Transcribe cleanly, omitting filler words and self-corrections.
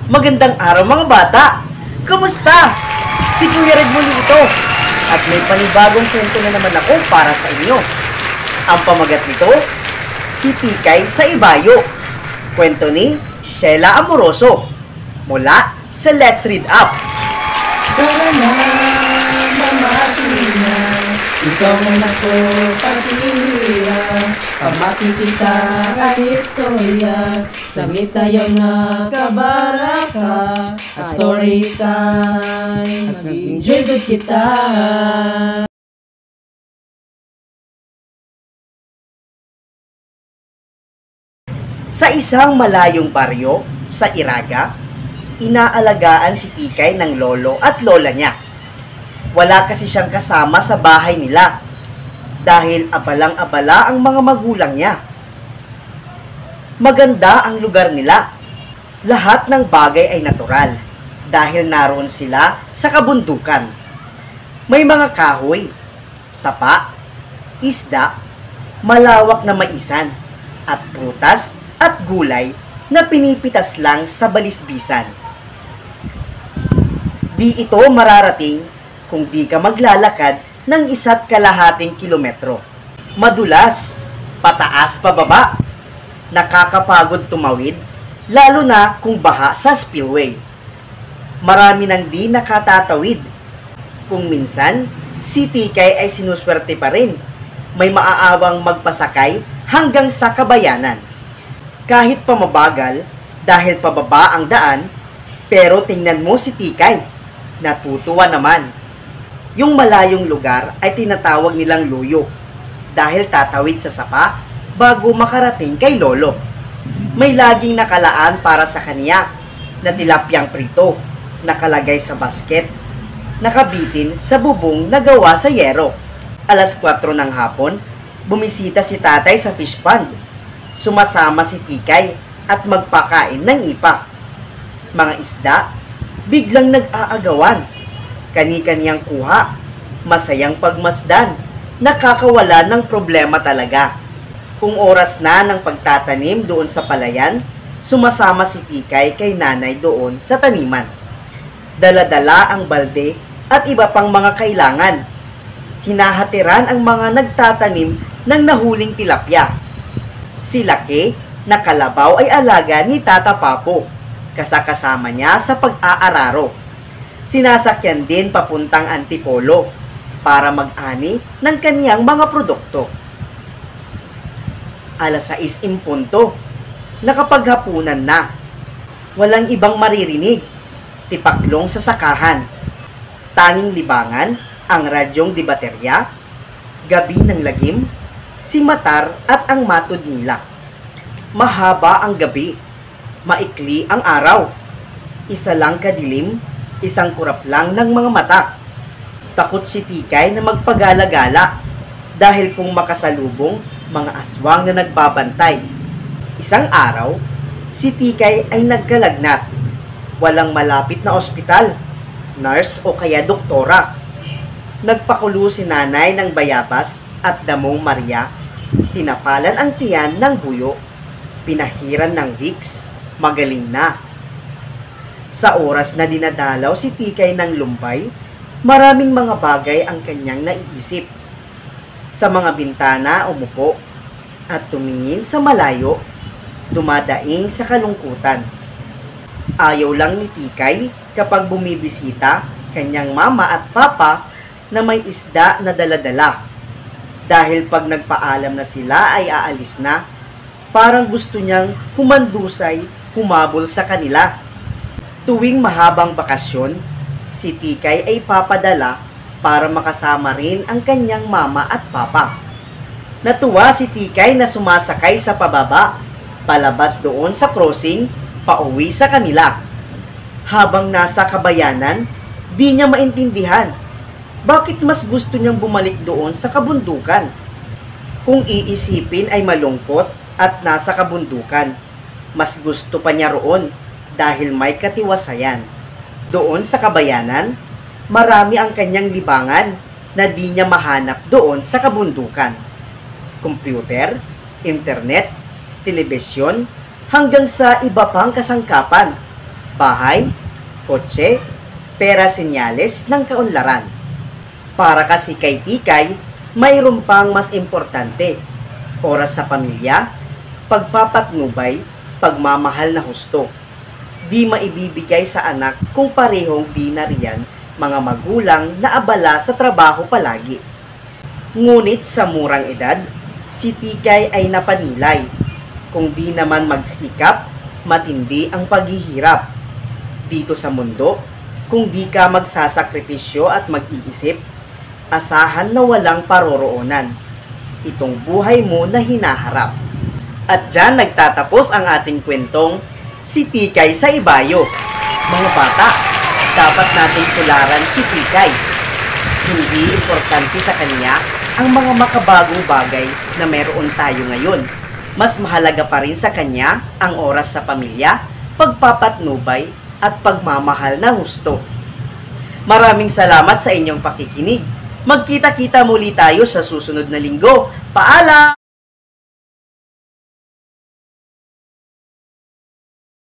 Magandang araw mga bata! Kamusta? Si Kuya Red muli ito. At may panibagong kwento na naman ako para sa inyo. Ang pamagat nito, si Tikay sa Ibayo. Kwento ni Sheila Amoroso. Mula sa Let's Read Up. Tara na, mamati na, ikaw man ako pagpiliya. Pamati kita at istorya, sa tayo nga kabaraka. A story time, mag-enjoy good kita. Sa isang malayong baryo sa Iraga, inaalagaan si Tikay ng lolo at lola niya. Wala kasi siyang kasama sa bahay nila dahil abalang-abala ang mga magulang niya. Maganda ang lugar nila. Lahat ng bagay ay natural dahil naroon sila sa kabundukan. May mga kahoy, sapa, isda, malawak na maisan, at prutas at gulay na pinipitas lang sa balisbisan. Di ito mararating kung di ka maglalakad ng 1.5 kilometro. Madulas, pataas pababa, nakakapagod tumawid, lalo na kung baha sa spillway. Marami nang di nakatatawid. Kung minsan, si Tikay ay sinuswerte pa rin. May maaawang magpasakay hanggang sa kabayanan. Kahit pa mabagal, dahil pababa ang daan, pero tingnan mo si Tikay, natutuwa naman. Yung malayong lugar ay tinatawag nilang luyo, dahil tatawid sa sapa bago makarating kay lolo. May laging nakalaan para sa kanya na tilapyang prito, nakalagay sa basket, nakabitin sa bubong na gawa sa yero. 4:00 ng hapon, bumisita si tatay sa fish pond. Sumasama si Tikay at magpakain ng ipa. Mga isda, biglang nag-aagawan. Kani-kaniyang kuha, masayang pagmasdan, nakakawala ng problema talaga. Kung oras na ng pagtatanim doon sa palayan, sumasama si Tikay kay nanay doon sa taniman. Dala-dala ang balde at iba pang mga kailangan. Hinahatiran ang mga nagtatanim ng nahuling tilapia. Si Laki na kalabaw ay alaga ni Tata Papo, kasakasama niya sa pag-aararo. Sinasakyan din papuntang Antipolo para mag-ani ng kaniyang mga produkto. 6:00, nakapaghapunan na. Walang ibang maririnig, tipaklong sa sakahan. Tanging libangan ang radyong di baterya, gabi ng lagim, si Matar at ang matod nila. Mahaba ang gabi, maikli ang araw. Isa lang kadilim, isang kurap lang ng mga mata. Takot si Tikay na magpagala-gala dahil kung makasalubong mga aswang na nagbabantay. Isang araw, si Tikay ay nagkalagnat. Walang malapit na ospital, nurse o kaya doktora. Nagpakulo si nanay ng bayabas at damong Maria. Tinapalan ang tiyan ng buyo. Pinahiran ng Vicks. Magaling na. Sa oras na dinadalaw si Tikay ng Lumbay, maraming mga bagay ang kanyang naiisip. Sa mga bintana umupo at tumingin sa malayo, dumadaing sa kalungkutan. Ayaw lang ni Tikay kapag bumibisita kanyang mama at papa na may isda na daladala. Dahil pag nagpaalam na sila ay aalis na, parang gusto niyang humandusay, humabol sa kanila. Tuwing mahabang bakasyon, si Tikay ay papadala para makasama rin ang kanyang mama at papa. Natuwa si Tikay na sumasakay sa pababa, palabas doon sa crossing, pauwi sa kanila. Habang nasa kabayanan, di niya maintindihan bakit mas gusto niyang bumalik doon sa kabundukan. Kung iisipin ay malungkot at nasa kabundukan, mas gusto pa niya roon dahil may katiwasayan. Doon sa kabayanan, marami ang kanyang libangan na di niya mahanap doon sa kabundukan. Computer, internet, telebisyon, hanggang sa iba pang kasangkapan. bahay, kotse, pera senyales ng kaunlaran. Para kasi kay Tikay, mayroon pang mas importante. Oras sa pamilya, pagpapatnubay, pagmamahal na husto. Di maibibigay sa anak kung parehong di na riyan mga magulang na abala sa trabaho palagi. Ngunit sa murang edad, si Tikay ay napanilay. Kung di naman magsikap, matindi ang paghihirap. Dito sa mundo, kung di ka magsasakripisyo at mag-iisip, asahan na walang paroroonan itong buhay mo na hinaharap. At dyan nagtatapos ang ating kwentong Si Tikay sa Ibayo. Mga bata, dapat nating tularan si Tikay. Hindi importante sa kanya ang mga makabagong bagay na meron tayo ngayon. Mas mahalaga pa rin sa kanya ang oras sa pamilya, pagpapatnubay at pagmamahal na husto. Maraming salamat sa inyong pakikinig. Magkita-kita muli tayo sa susunod na linggo. Paalam!